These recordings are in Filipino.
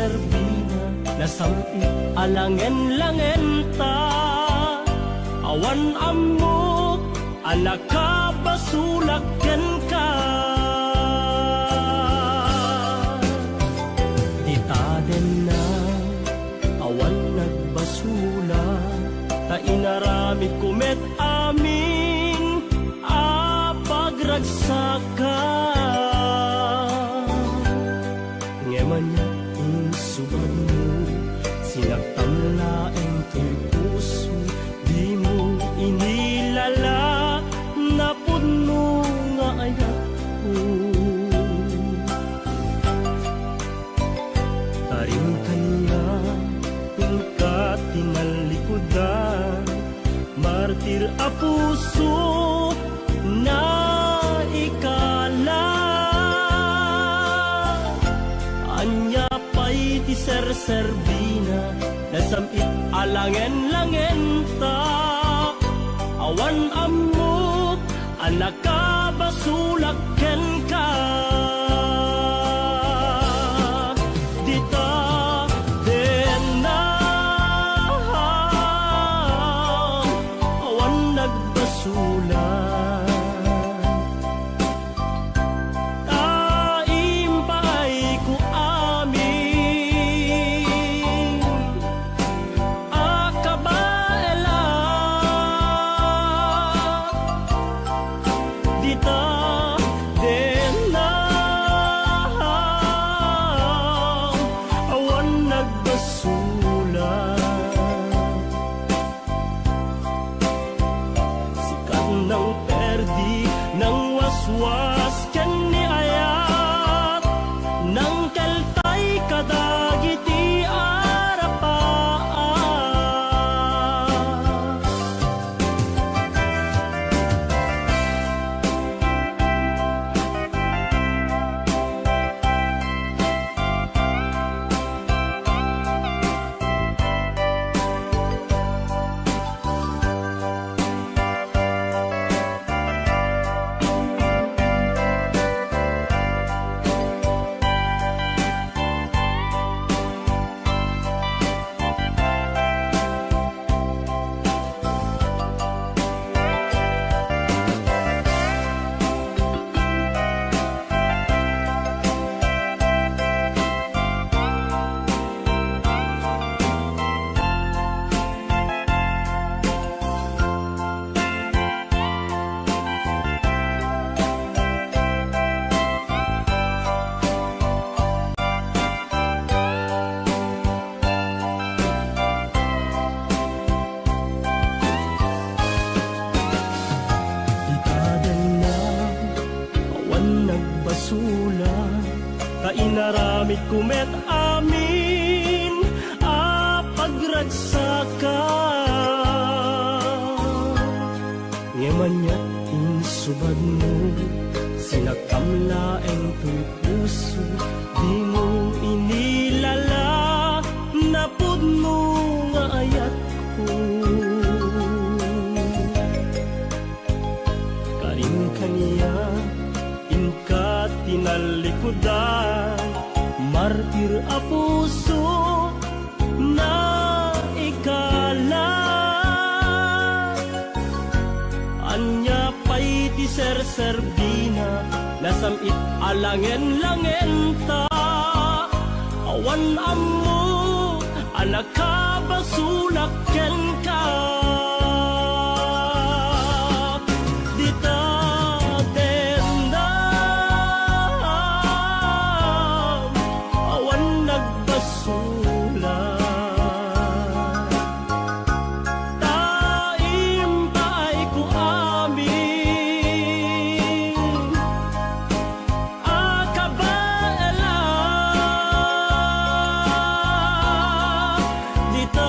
serbina nasamit alangen-langen ta awan amok anak ka basulakken ka ditaden na awan nagbasula ta inaramid kumet amin pagragsaka ngeman niya insubad mo sinagtamlaeng to'y puso di mo inilala na puno nga ayat ko taring kanya kung ka tinalikudan martir a puso na ikala anya pa'y ti serserbina nasamit alangen-langen ta awan amok anak ka basulakken ka dita den na awan nagbasulan was ken ni ayat nang keltay kadagiti arapaan nagbasula kainaramid kumet amin pagragsaka ngeman niya insubad mo sinagkamlaeng to'y puso di mo inilala na pudno nga ayat ko karing kaniya inka tinalikudan martir a puso na ikala anya pa'y ti serserbina nasamit alangen-langen ta awan ammo anak ka basulakken ka dita Dita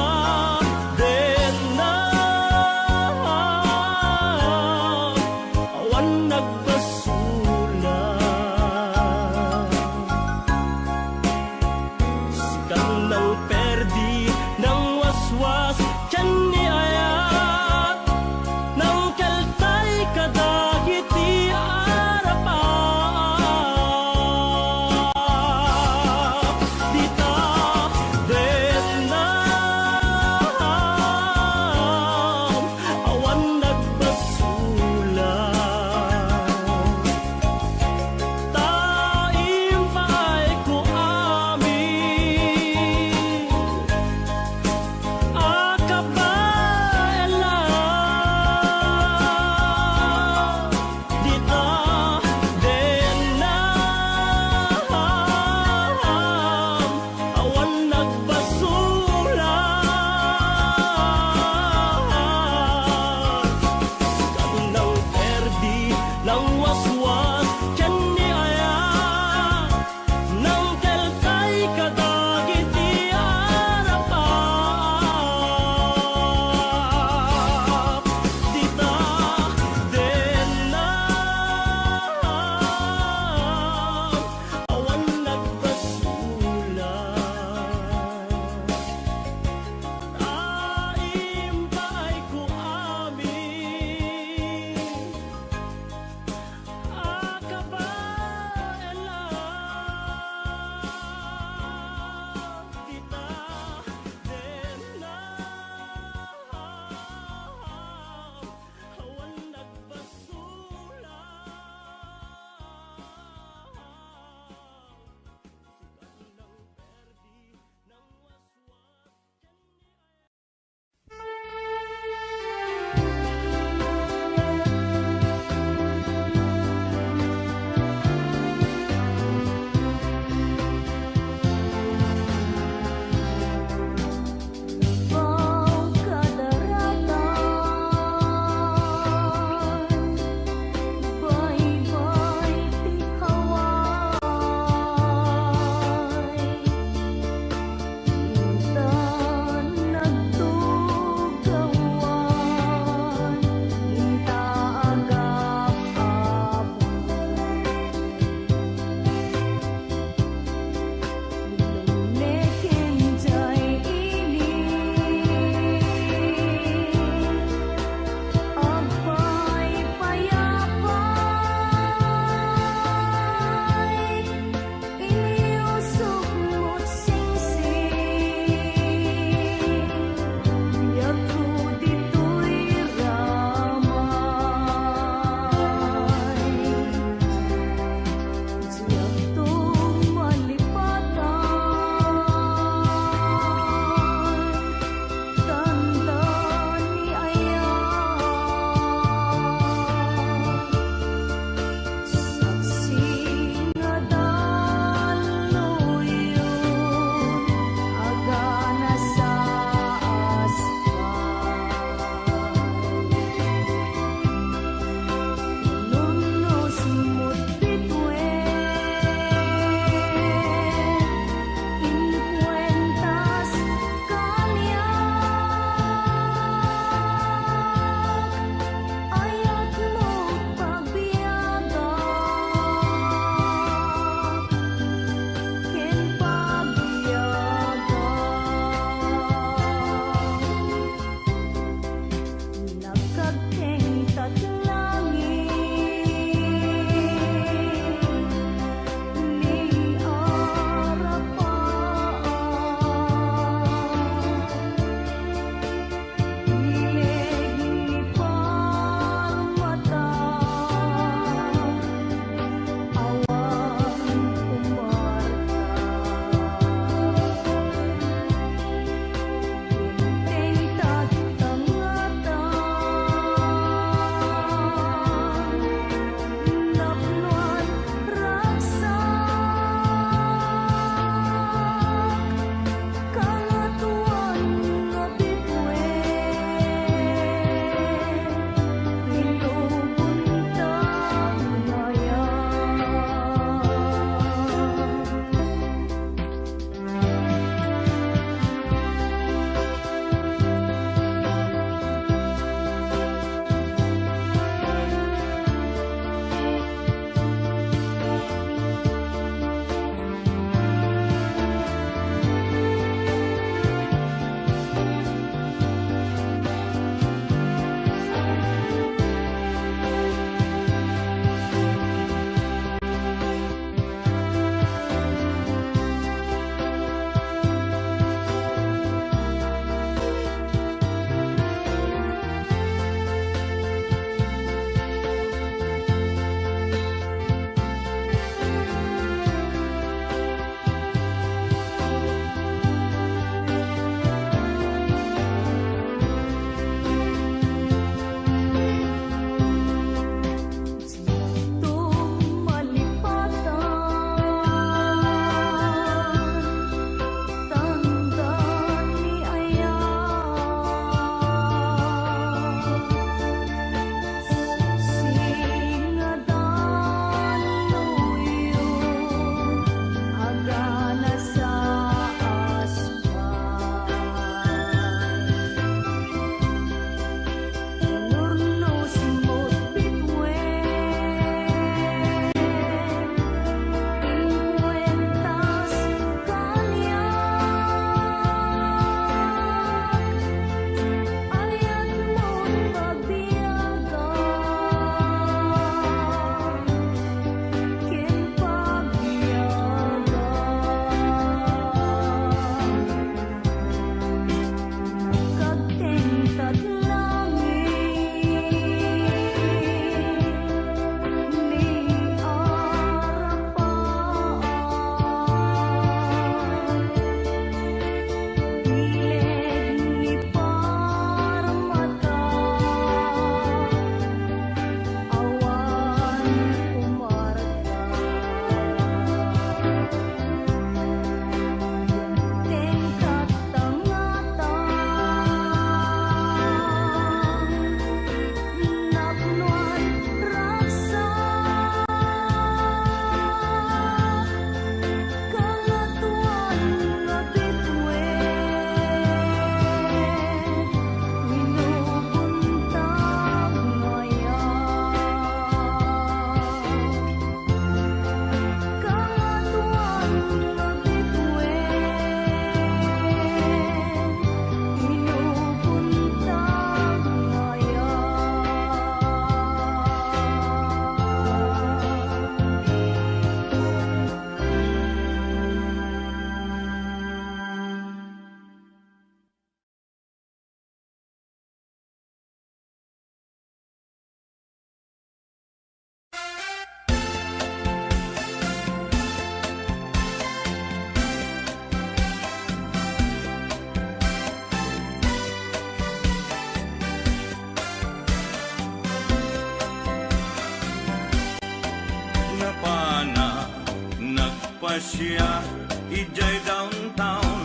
siya ijay downtown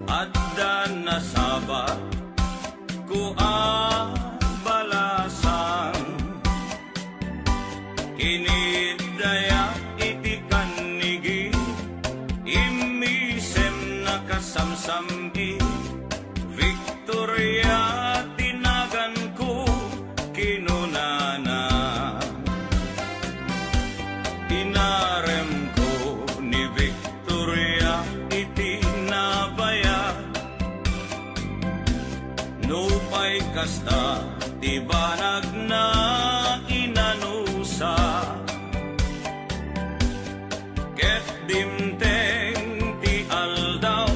at nasaba ko balasan kinidaya iti kanigi imisem nakasamsami Victoria tinagan ko kinunana inarem ko ni Victoria iti nabaya nupay kasta ti banag na inanusa ket dimteng ti aldaw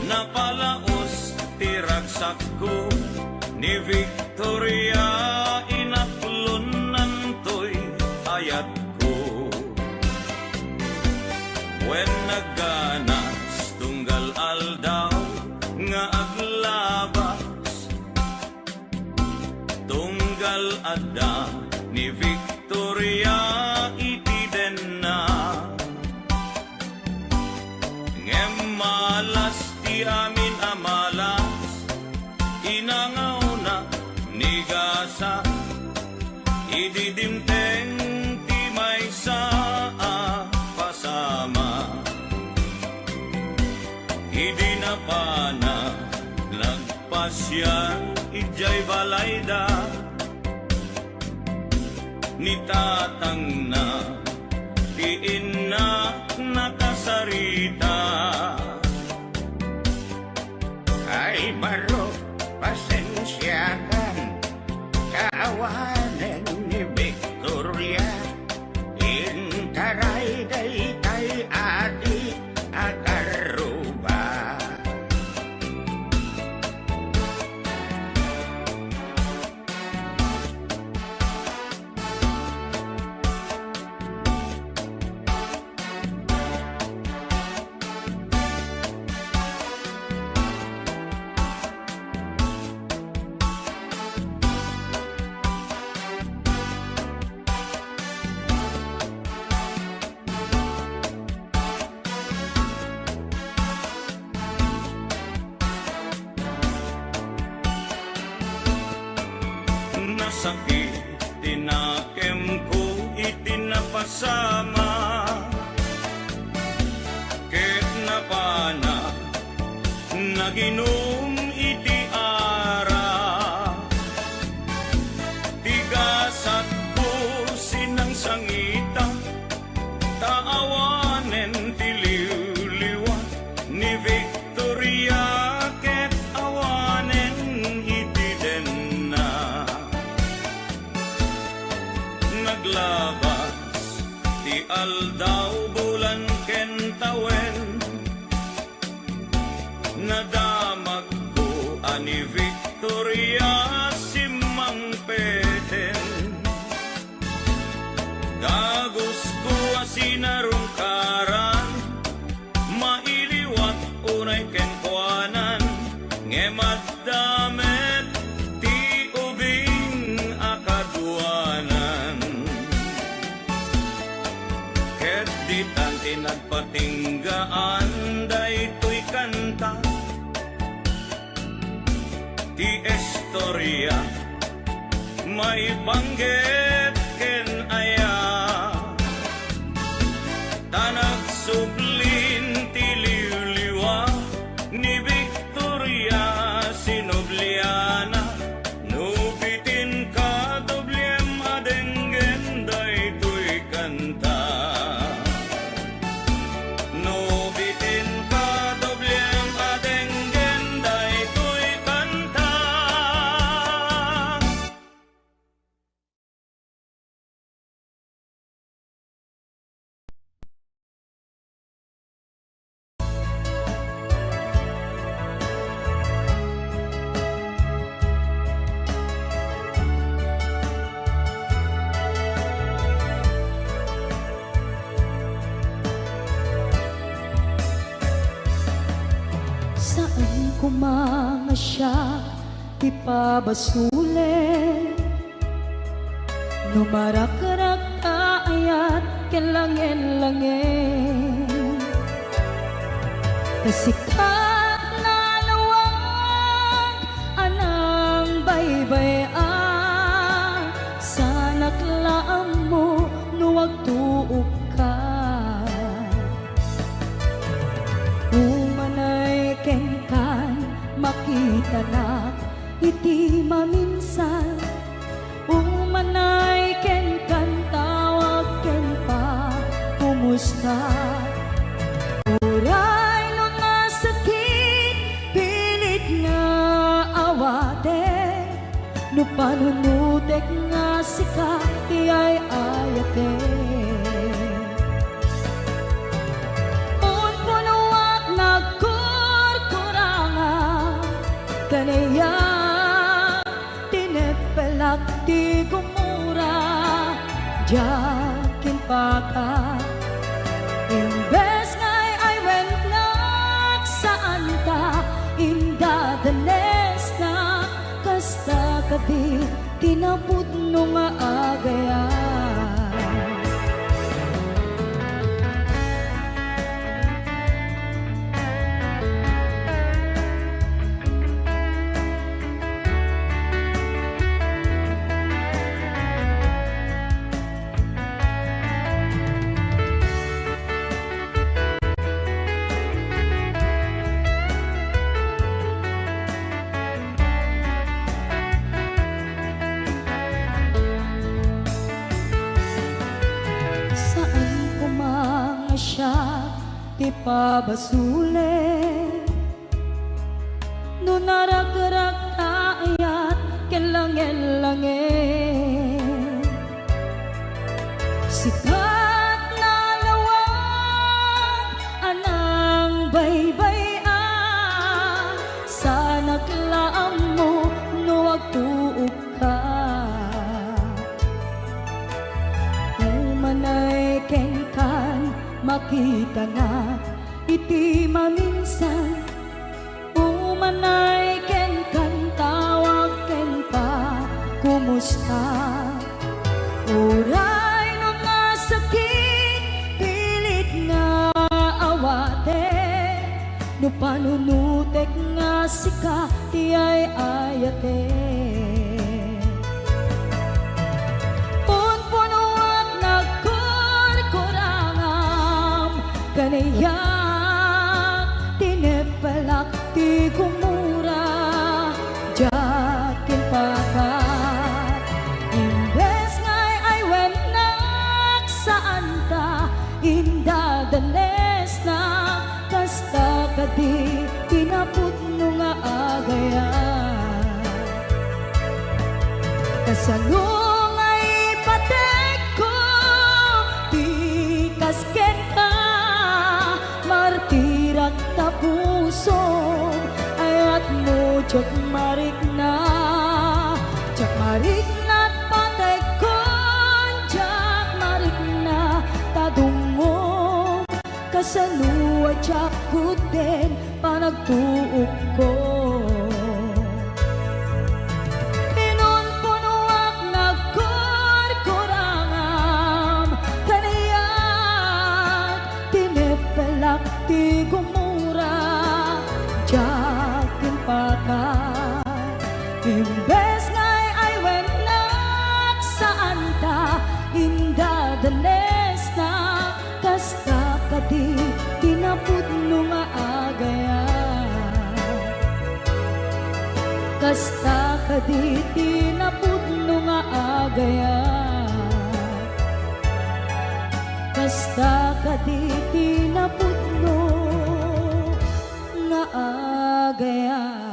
napalaos ti ragsak ko ni Victoria inaplon nantoy ayat ko when nagganas tunggal aldaw nga aglabas tunggal adda ni Victoria iti denna ngem malas ti amin amalas inangaw na ni gasa ididimteng ti may saa pasama idi na pana nagpasyan ijay balayda ni tatang na diin na nakasarita ay baro pasensyakan kaawanan ni Victoria intaray day kay ati akaruba nasakit tinakem ko itinapasama ket napana naginom iti ara tigasat po sinang sangita taawanen ti liwliwan ni Victoria ket awanen iti denna naglabas ti aldaw bulan ken tawen nadamag ko ani Victoria simang peten dagos ko asinarungkaran mailiwat unay ken kuanan ngemat damet ti ubing akaduanan ket ditan tinagpatinggaan daytoy kanta ti istorya may banggit ken aya tanag sublin ti liwliwa ni Victoria sinobliana nubitin ka doblem adenggen daytoy kanta nubitin ka doblem adenggen daytoy kanta. Saan ko mga siya ipabasule, numarakarag kaayat kinlangin-langin. Kasikat na lawag anang baybay-an, sana klaam mo nuwag tuog ka. Umanay kenkan makita na iti maminsan, umanay kenkan tawag ken pa kumusta. Uray no nasakit pilit nga awate, no panunutek nga sika iyay ayate. Un punuak nagkurkuranga kanaya tinepelak ti gumura jakin paka. Imbes ngay ay wennak saan ta indadanes na kasta kadi tinaput no nga agayan. Saan kumanga siya ti pabasule, no naragrak taayat kinlangin-langin. Sikat na lawag anang baybay-an, sana klaam mo nuwag tuog ka. Umanay kenkan makita na iti maminsan, umanay kenkan tawag ken pa kumusta. Uray no nga sakit pilit nga awate, no panunutek nga sika iyay ayate. Punpunuak nagkurkurangam kanayak tinepelak ti gumura jakin pakat. Imbes ngay ay wennak saan ta indadanes na kasta kadi tinaput no nga agayan. Kasalung ay patek ko tikas ken ka, martirak tapuso ayat mo jak marik na patek ko jak marik na tadungog kasaluwa jak kuden panagtuog ko. Pinunpunuak nagkurkurangam kanayak tinepelak ti gumura jakin pakat. Imbes ngay ay wennak saan ta indadanes na kasta kadi tinaput no nga agayan. Kasta kadi tinaput no nga agayan. Kasta kadi tinaput no nga agayan.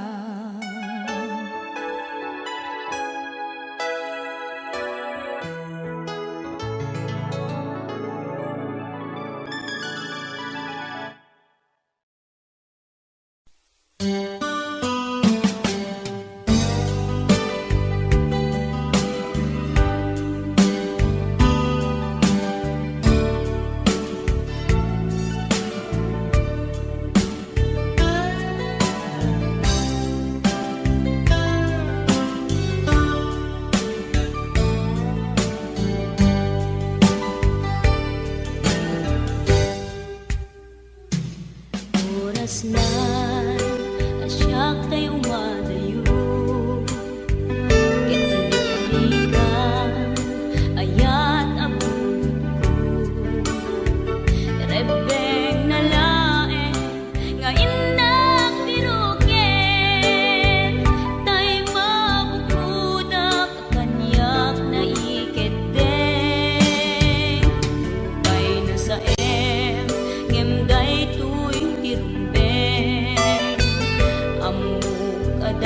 anak tay umadayo. Kitlikan ayat abun ko. Rebeng na lae nga inak biruken. Tay mabukudak kanyak na iketeng. Lupay na sa ngem day tuy tirumbeng. Amuk at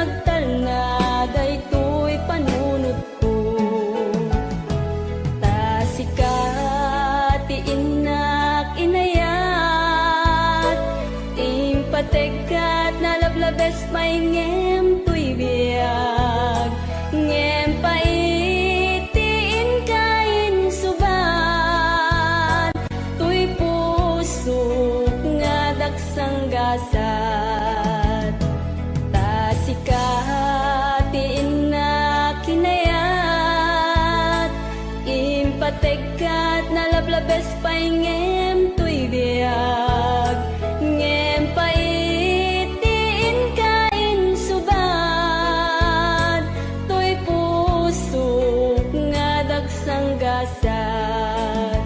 nagtalna daytoy panunod ko. Tasikati inak inayat, impategat na lablabes may ngem tuy biyag, ngem paitiin kain suban, tuy pusok nga daksang gasat. Tasikati inak kinayat, impategat na lablabes pay ngem tuy biyag, ngem paitiin kain suban, tuy pusok nga daksang gasat.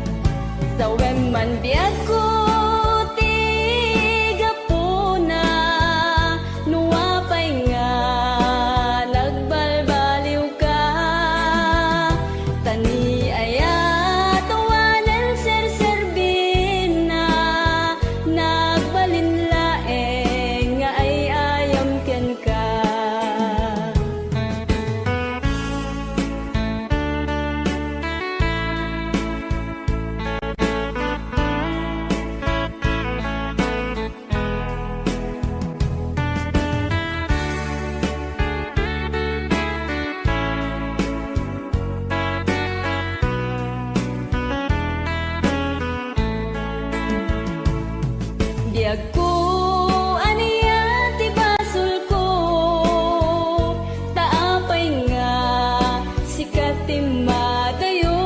Sawem man biyag ko tigapuna, nuwapay nga nagbalbaliw ka. Tani aya tawanan serserbin na nagbalinlaeng nga ay ayam ken ka. Diag ko aniya ti basol ko, taapay nga sikat ti madayo.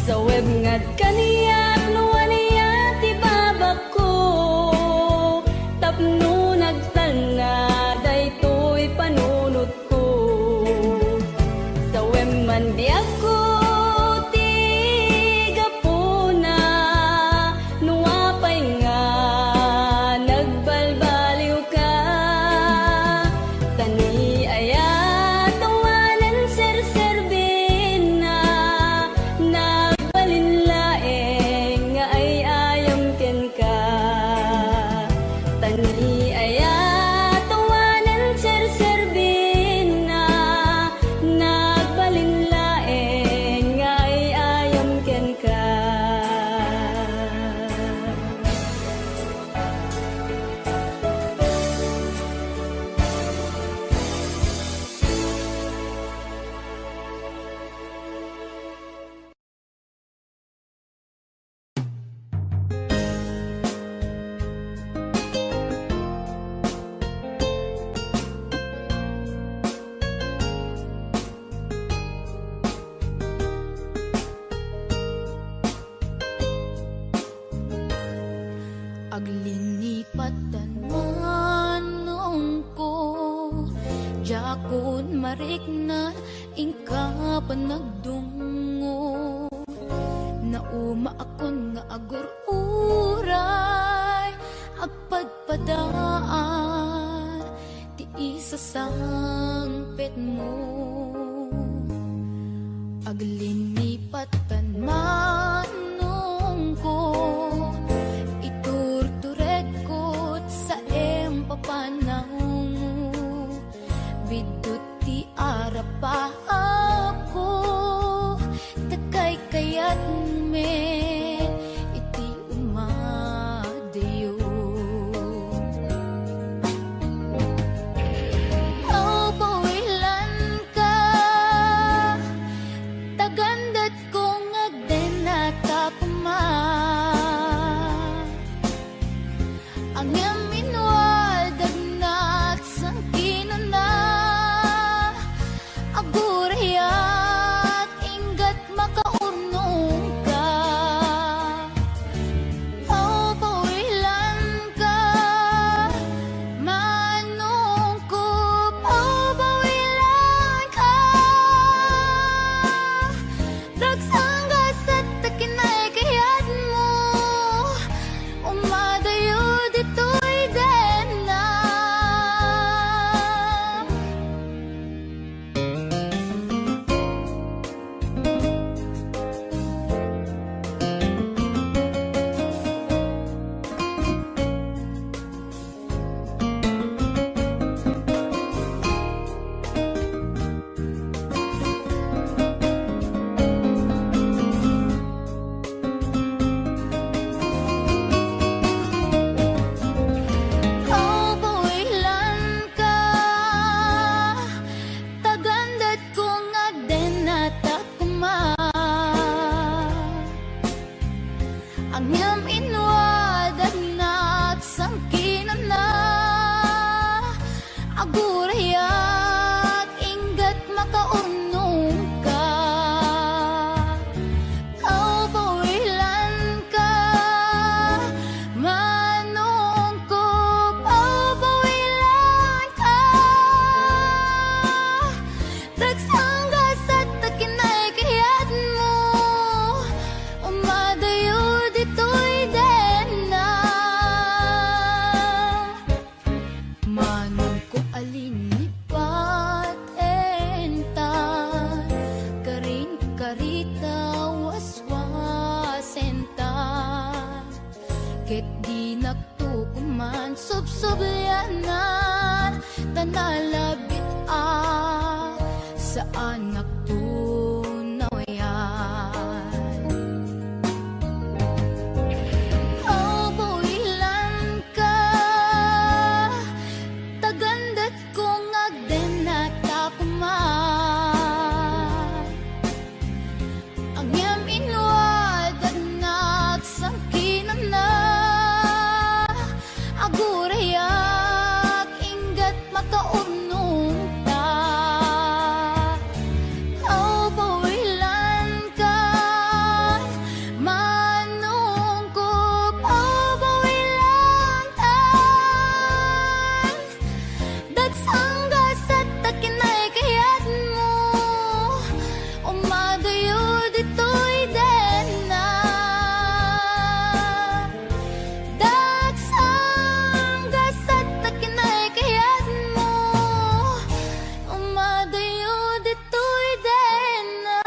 Sa web ngad kaniyak no aniya ti babak ko, tapno nagtalna daytoy panunod ko. Sa web man diag ko tigapuna, nuwapay nga nagbalbaliw ka. Tani aya tawanan serserbin na nagbalinlaeng nga ay ayam ken ka. Tani aya tawanan serserbin na nagbalinlaeng nga ay ayam ken ka. Aglinipatan manong ko, jakon marikna ingka panagdungo. Nauma akon nga agur-uray, agpadpadaan ti isa sangpet mo. Aglinipatan manong ko, iturtured ko sa empapanang mo. Bidot ti arapa ako, takay kayat men iti umadayo. Aw bawilan ka, tagan agurayak inggat makaunong ka. Au bawilan ka, manong ko, au bawilan ka. Dagsangga sa takinay kayat mo, umadayo dito'y dena. Manong ko alinipat entan, karin karita waswasentan. Ket di nagtukuman subsublyanan, tanalabit sa anak tunaw yan. Au bawilan ka, tagandat kong agden at akuman. Ang iyam inwad at nagsangkinan na, agurayak inggat makaunong ta. Au bawilan ka, manong ko, au bawilan tan. Dagsangga sa takinay kayat mo, umadayo dito'y dena. Dagsangga sa takinay kayat mo, umadayo dito'y dena.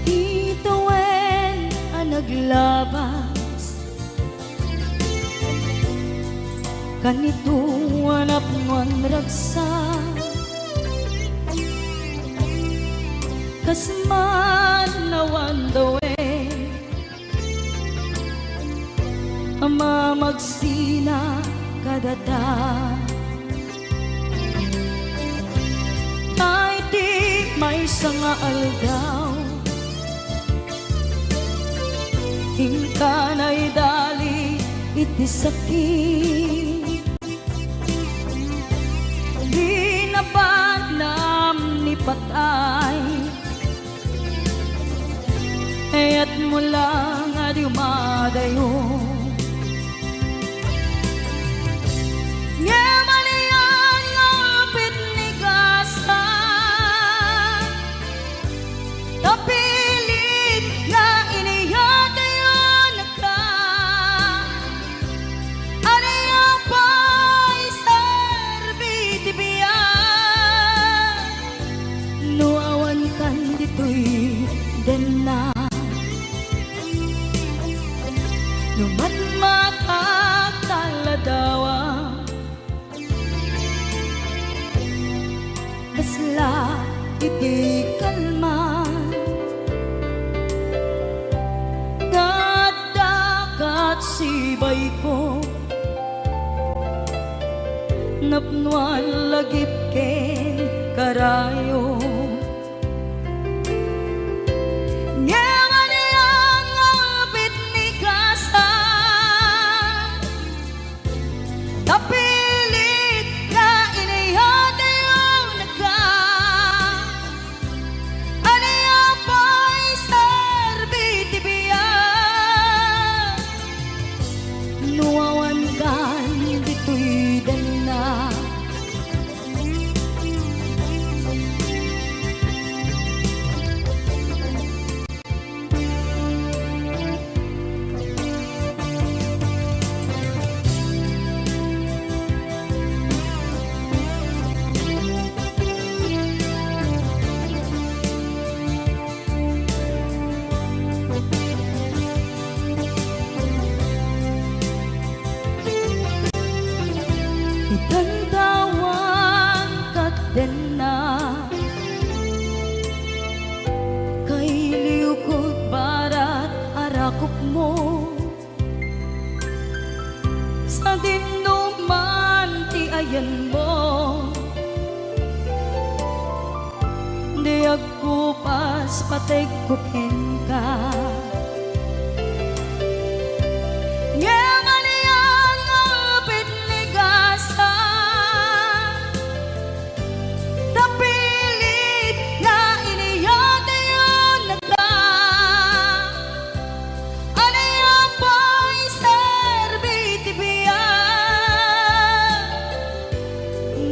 Ituwen ang naglabas, kanito anak mon ragsa. Kasman nawan dawe, ama magsina kadata. Ay di may sanga aldaw, hingkanay dali iti sakit. Di nabanam ni patay, ayat mo lang adi umadayo. Ngemanian ngapit ni gasa, tapilit nga iniyatayon ka. Aniya pa'y serbiti biyan, nuawan kan dito'y dena. Numatmatak taladawa, kasla iti kalman. Dagat sibay ko, napnuan lagip ken karayo. Ngemanian ngapit ni gasa, tapilit nga iniyatayon ka. Aniya pa'y serbiti biyan, nuawan kan dito'y dana. sakop mo sa dinuman ti ayan mo. Di ako pas patay kukin ka. Ngayon yan ang pitligasan, tapilit nga iniyate yun nagka. Ano yung pa'y serbiti biyan,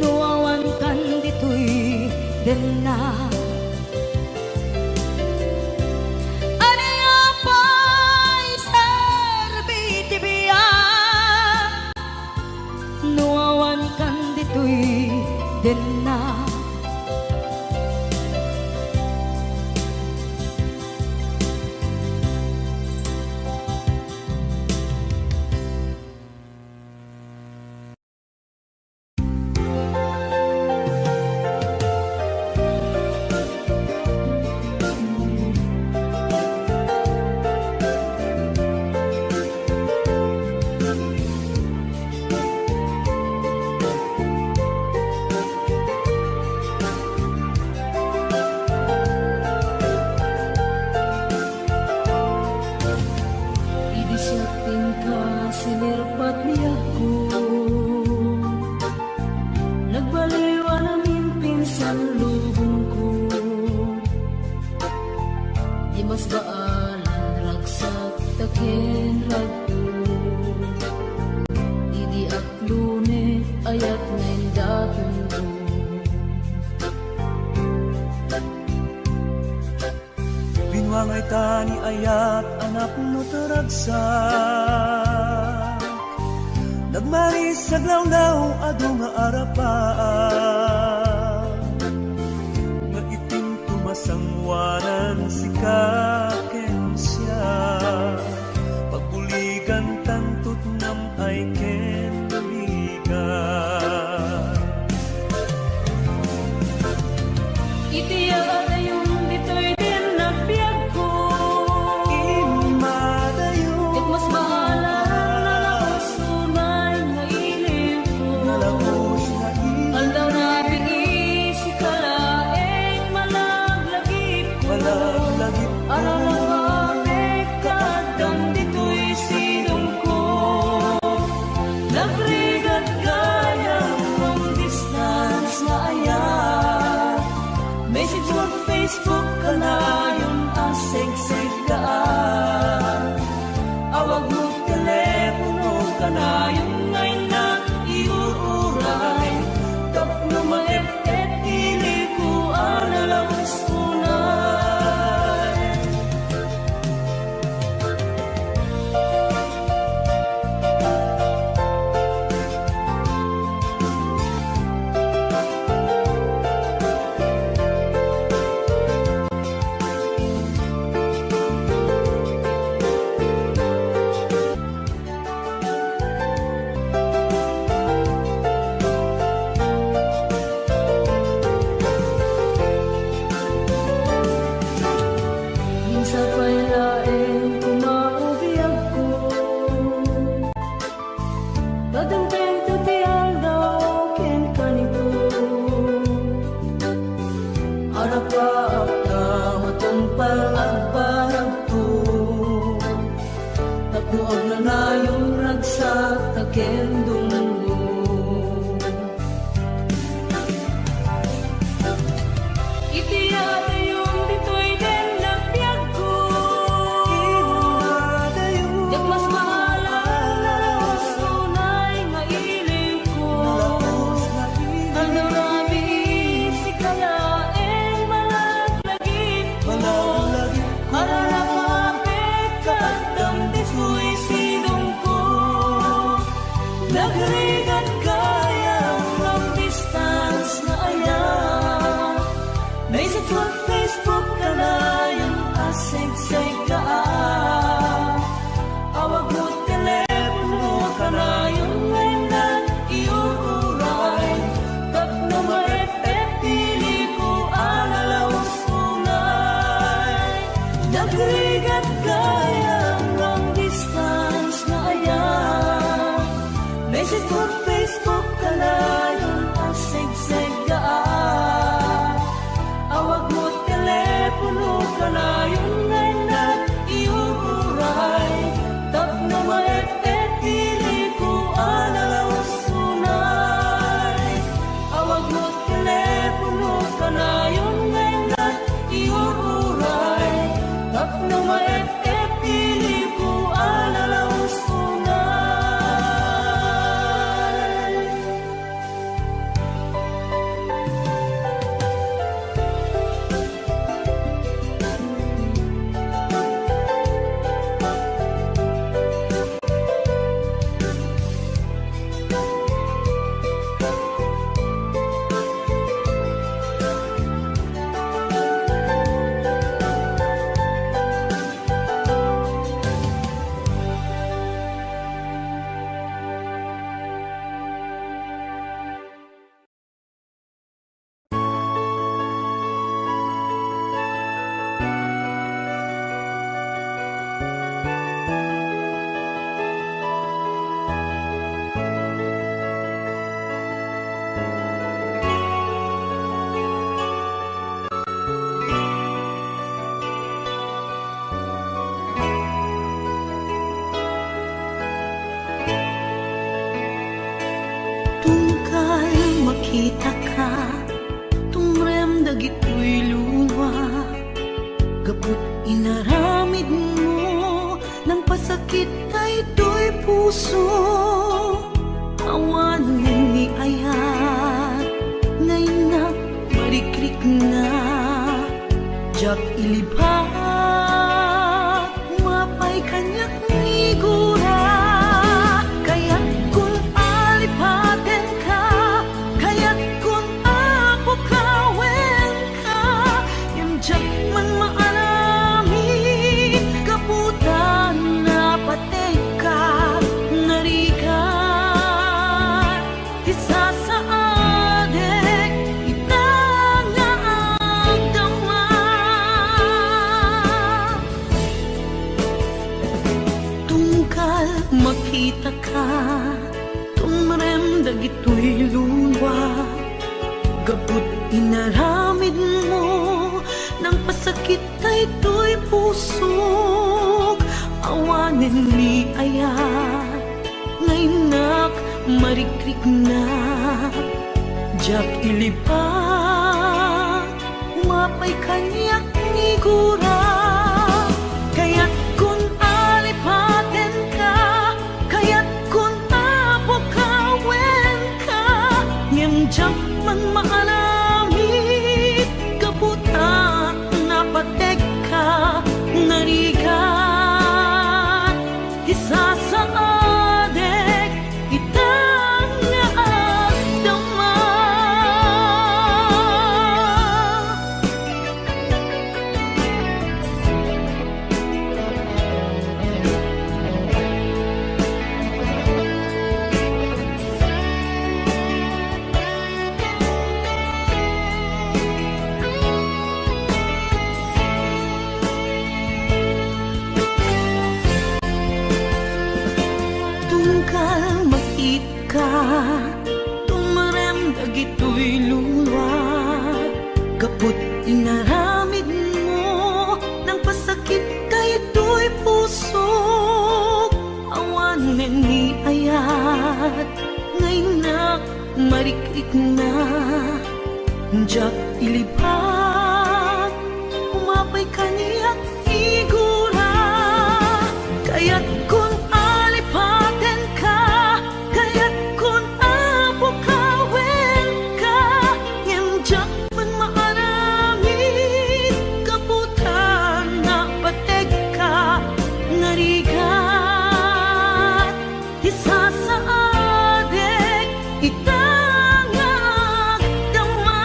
nuawan kan dito'y din na. Din na sinirpat niya ko, nagbaliwan namin pinsan lubong ko. Di mas baalan ragsak takin ragto, di aklune ayat na indakong ko. Binwangay tani ayat anak no taragsak, nagmaris sa glawlaw ado nga arapaan, nga itim tumasangwanan si kaken siya, pagbuligan tantut nam ay ken buligan. Itiya na yung dito'y din nagbiag ko, Imadayo it mas bahala na sunay nga ilim ko. nalabos na Aldaw na pinisi kalaeng malaglagip ko. imalaglagip ko. Alalawamik kadang dito'y sinong ko. Nagrigat gaya long distance na ayan. Message mo Facebook ka na yung asig-sig kaan. Awag mo telepono ka na yung ngayon na iuuray. Tap no maep-et ili ko analawis unay. Minsan pa'y laeng kumaubiyag ko, kadang-teng tutiyang daw ken kanito. Harap ka na matumpal ang parang to, tapuag na na yung ragsak taken dungo. Itiyate yung dito'y din nagbiag ko, Imadayo yak mas mahala na sunay nga ilim ko. nalabos na Aldaw na biisi kalaeng malaglagip ko. imalaglagip Haralapapit kadang dito'y sinong ko. Nagrigat kaya long distance na ayan. May sa Facebook Jak ilibak mapay kanyak nigura. Kaya kung alipaten ka, kaya kung apukawen ka, yung jak man maalami kaputan na patay ka. Narikan isa sa adek itangaagdama. Tungkal makita ka, tumrem dagitoy luwa. Gabut inaramid mo, nang pasakit ay to'y pusok. Awanin ni ayat, ngaynak marikrik na. Jak ilipat, umapay kanyak nigura. Kaya't kung alipaten ka, kaya't kung apukawen ka, ngem jak man maalamit kaputa na patek ka. Narigat isa sa adek itangaagdama. Tungkal makit ka, tumarem dagitoy luwa. Kaput inaramid mo, nang pasakit kay to'y pusok. Awanen ni ayat, ngaynak marikrik na. Jak ilibak, umapay kaniyak igura. Kaya't kung alipaten ka, kaya't kung apukawen ka, ngem jak man maaramid kaputan na pateg ka. Narigat isa sa adek itangaagdama.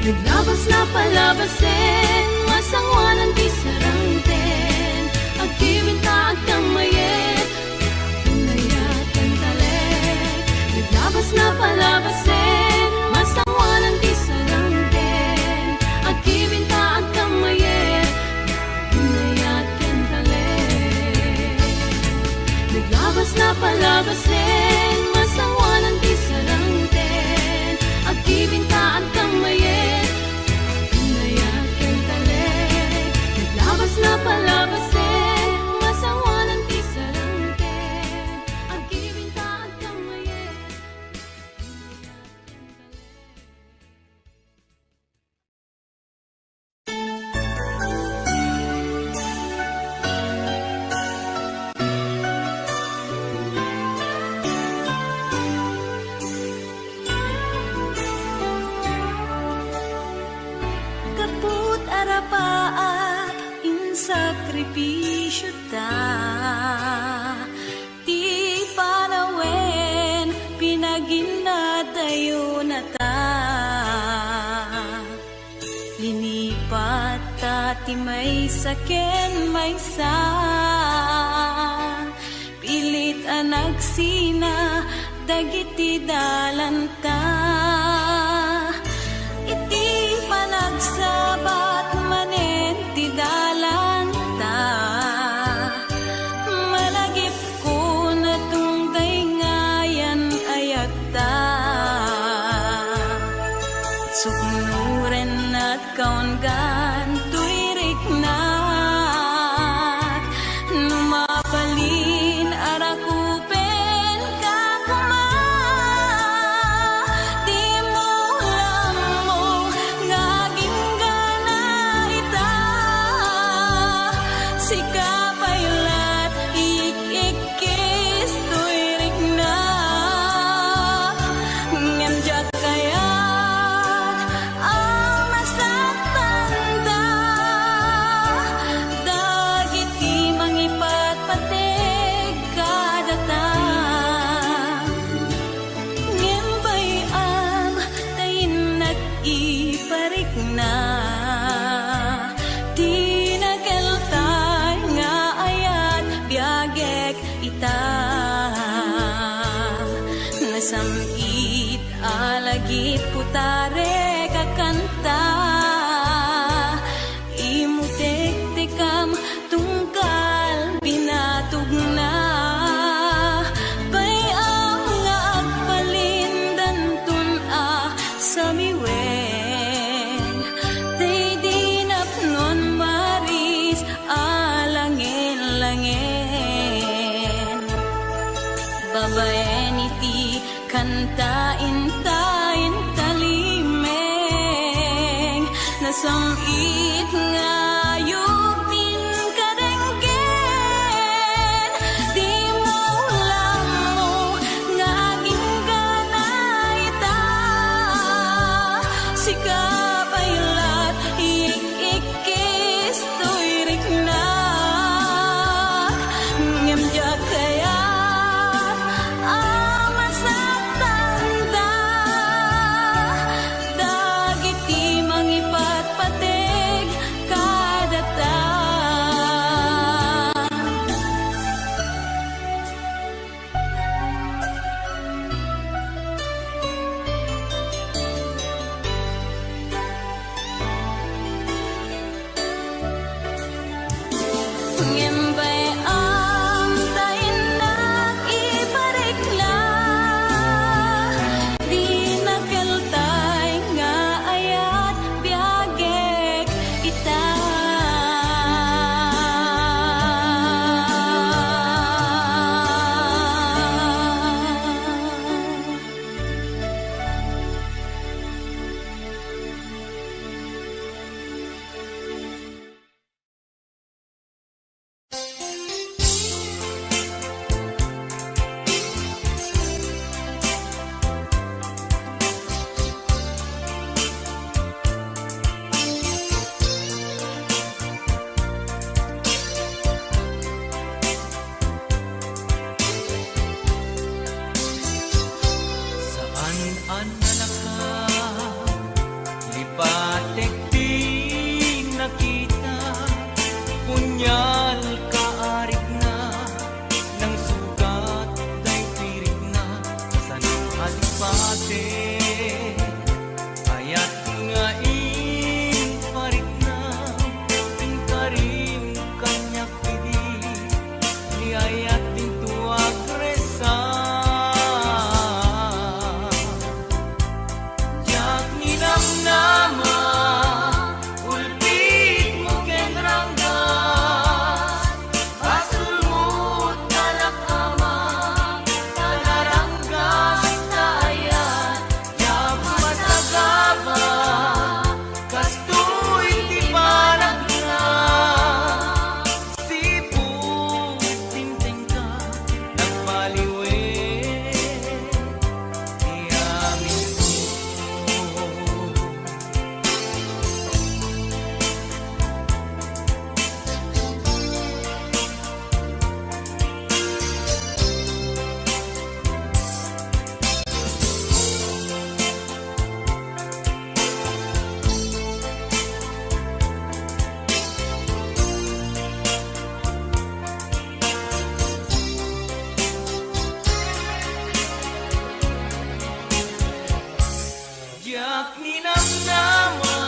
Naglabas na palabasin, masangwanan di sarangten. Agkibinta at kamayet, pinayat ang talit. Naglabas na palabasin, masangwanan di sarangten. Agkibinta at kamayet, pinayat ang talit. Naglabas na palabasin, masangwanan di sarangten. Agkibinta at kamayet, pinayat ang talit. Naglabas na palabasin, masangwanan di sarangten. Agkibinta at kamayet, pinayat ang talit. Kaput arapaat in sakripisyo ta, ti panawen pinaginadayo na ta. Linipat ta ti may saken may sa, pilit anagsina dagiti dalanta. Iti panagsabat manen ti dalanta, malagip ko na tungday ngayan ayagta. Suknuren at kaungan tuirik na, numapalin arakupen kakuma. Di mo alam mo ngaging gana ita, sikapaylat ikikis tuirik na. Nganjak kayat ang masatanda, dagiti mangipatpateg kadata. Ngem bayam tayin nag-iparik na, di nageltay nga ayat biagek ita. Nasamit alagit putare kakanta, imutek-tekam tungkal binatug na. Bayam nga agpalindan tun sa miwen, day dinapnon maris alangin-langin. Babaen iti kantain tayin talimeng, nasamit nga yupin kadenggen. Di mo alam mo ngaging gana ita, sikapaylat ikikis tuirik na. Ngemjak kayat ang masatanda, dagiti mangipatpateg kadata. alipate ayat nga parit na ting karim kanyak pidi ni ayat ting tuwag resa jak ni namnama ulpit mo kenranggas basulmut kalakama tanaranggas na ayat jak masagaba kastoy ti parang na sipu timteng ka nagbaliwe di amin ko. Jak ninamnama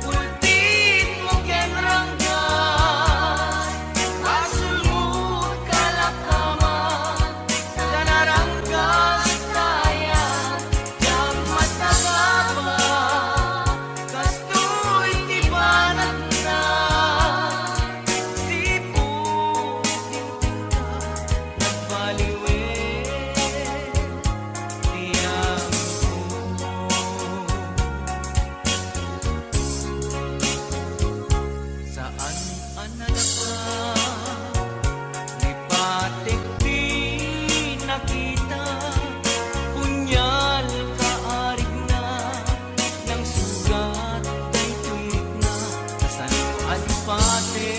ultit mo kenranggas basulmut kalakama tanaranggas tayan jak masagaba kastoy ti banat na sipu tinting ka nagbaliwe di amin ko. Saan analaka ni patik di nakita punyal kaarig na ng sugat ay tuwid na kasan alipate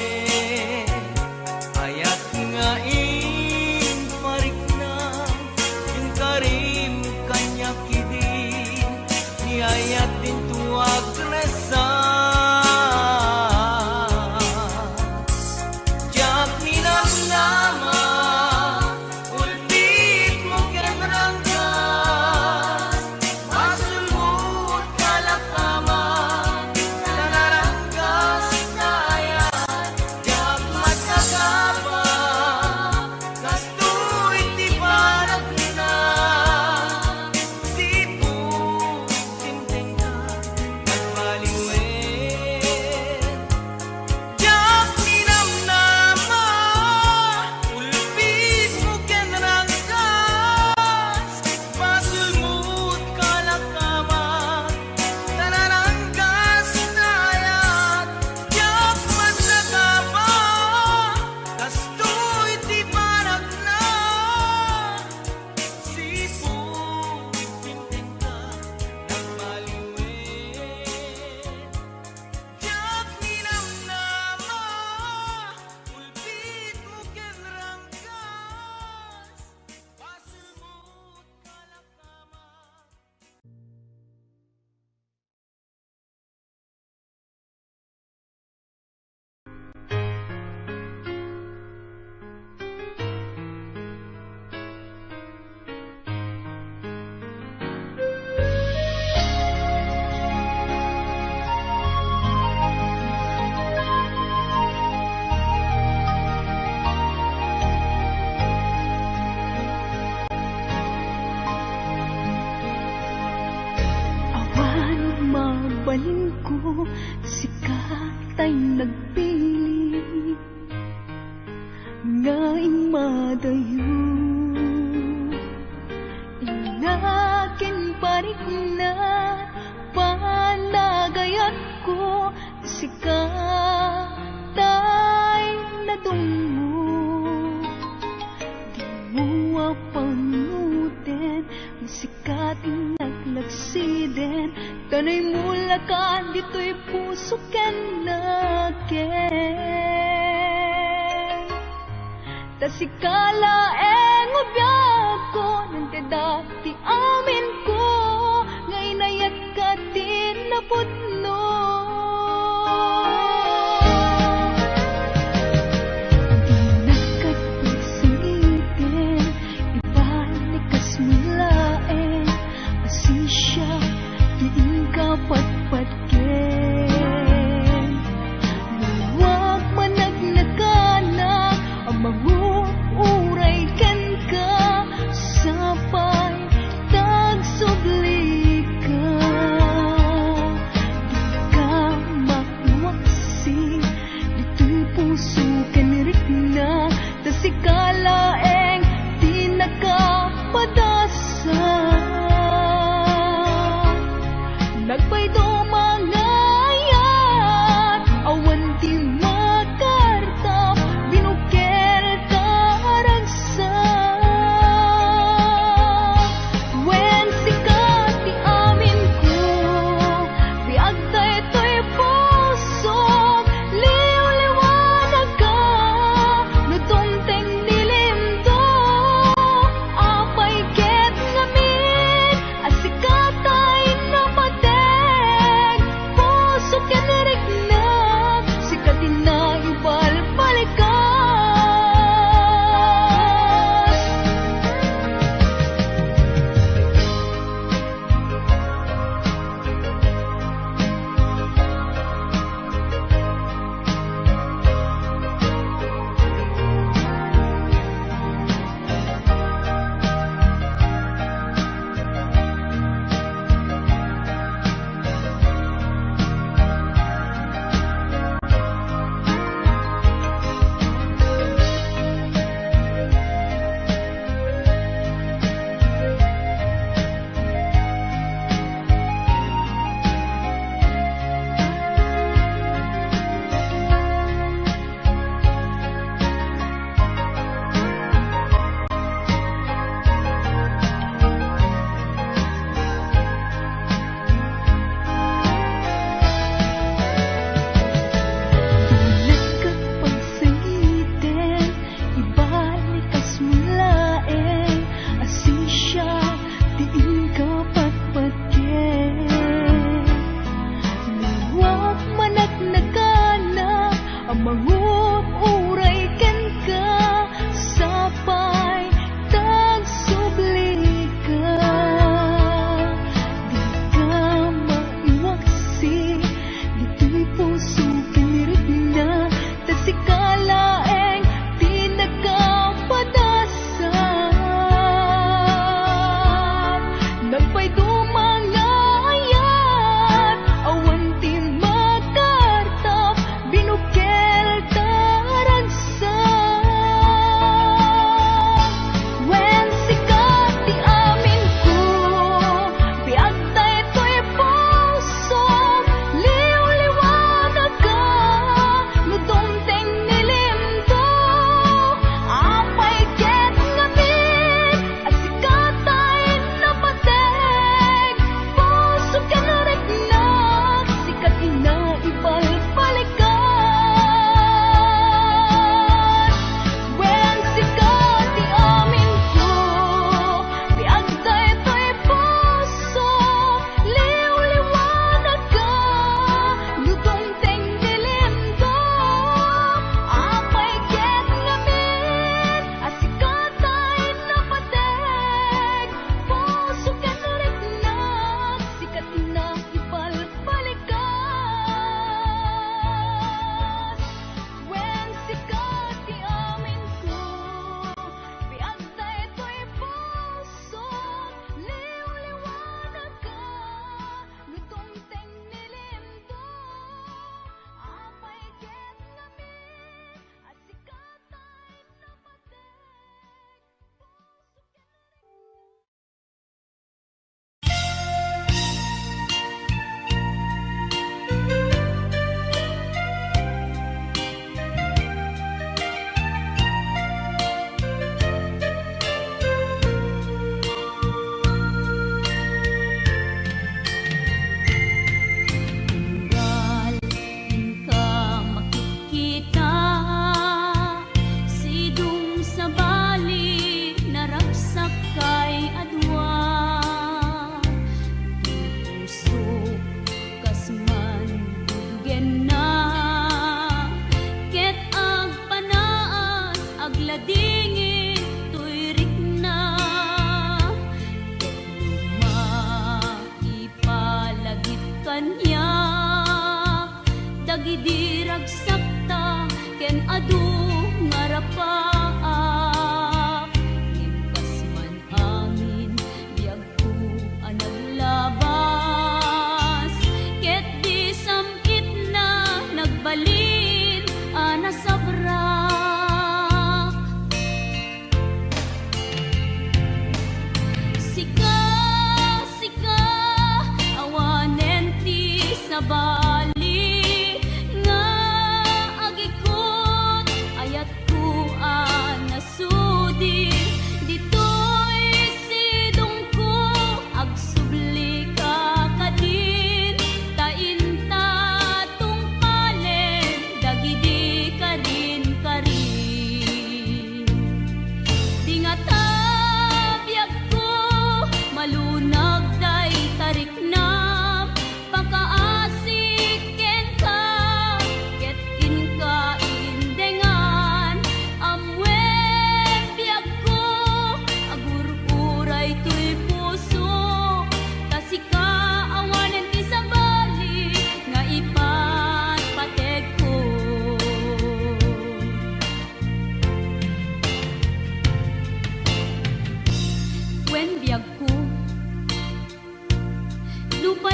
ayat nga parik na yung karim kanya kidin ni ayat din tuwag resa jak ninamnama ulpit mo kenranggas basulmut kalakama tanaranggas na ayat jak masagaba kastoy ti parang na sipu timteng ka nagbaliwe jak ninamnama ulpit mo kenranggas basulmut kalakama tanaranggas na ayat jak masagaba kastoy ti parang na sipu timteng ka nagbaliwe jak ninamnama ulpit mo kenranggas basulmut kalakama. Awan mabalin ko, sikat ay nagpili ngaing madayo. Inakin parik na panagayat ko, sikat ay nadungo. Di mo apanutin, masikating naglagsiden, tanay mula ka, dito'y puso ken naken. Tasikala ngobiyag ko, nante dati amin ko, ngayon ayat ka din napudno. Di nakapagsulitin, ibalik kas mulain.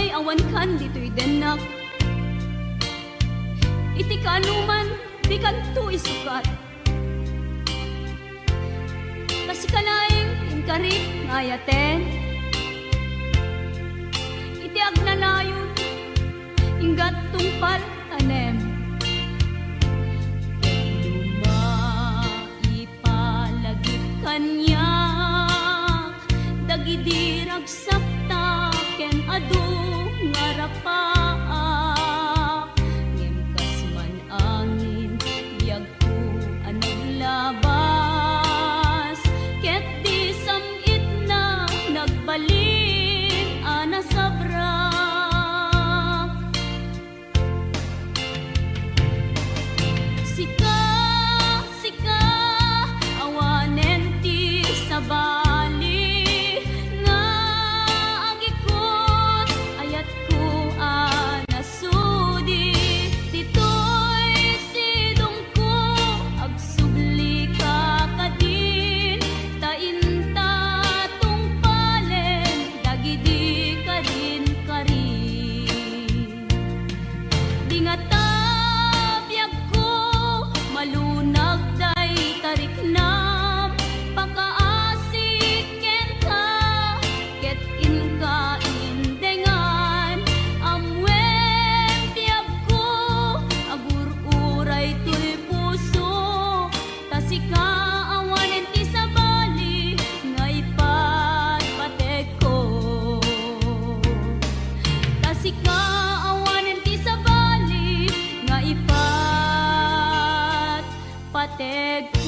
kanay awan kan dito'y denak. Iti kanuman di kanto isukat. Kasi kanaing inkari ngayaten. Iti agnanayon inggat tungpal tanem. Lumaipalagip kanyak dagidirag sakta ken adu ngarapaak. Ngem kasman angin biyag ko anaglabas ket di samit na nagbalin ana sabrak. Sika, sika, awanen ti sabali nga agikot ayat ko anasudi. Dito'y sidong ko agsubli ka kadin tainta tungpalen dagidi karin karin. Di nga tabiyag ko malunag day tariknam pakaasik ken ka ket inka indengan amwen tiyag ko agur-uray to'y puso tasika awanen ti sabali nga ipatpatek ko. Tasika awanen ti sabali nga ipatpatek ko.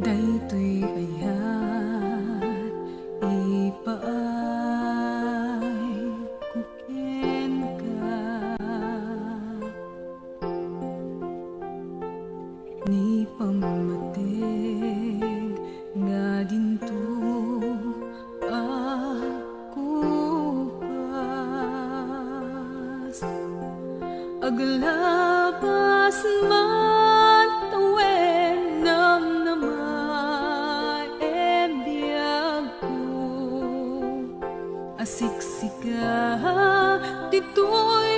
daytoy ayat ipaay kuken ka ni pamamateg nga dinto ako pas aglabas man tawen nam namay ebiyag ko asiksika dito'y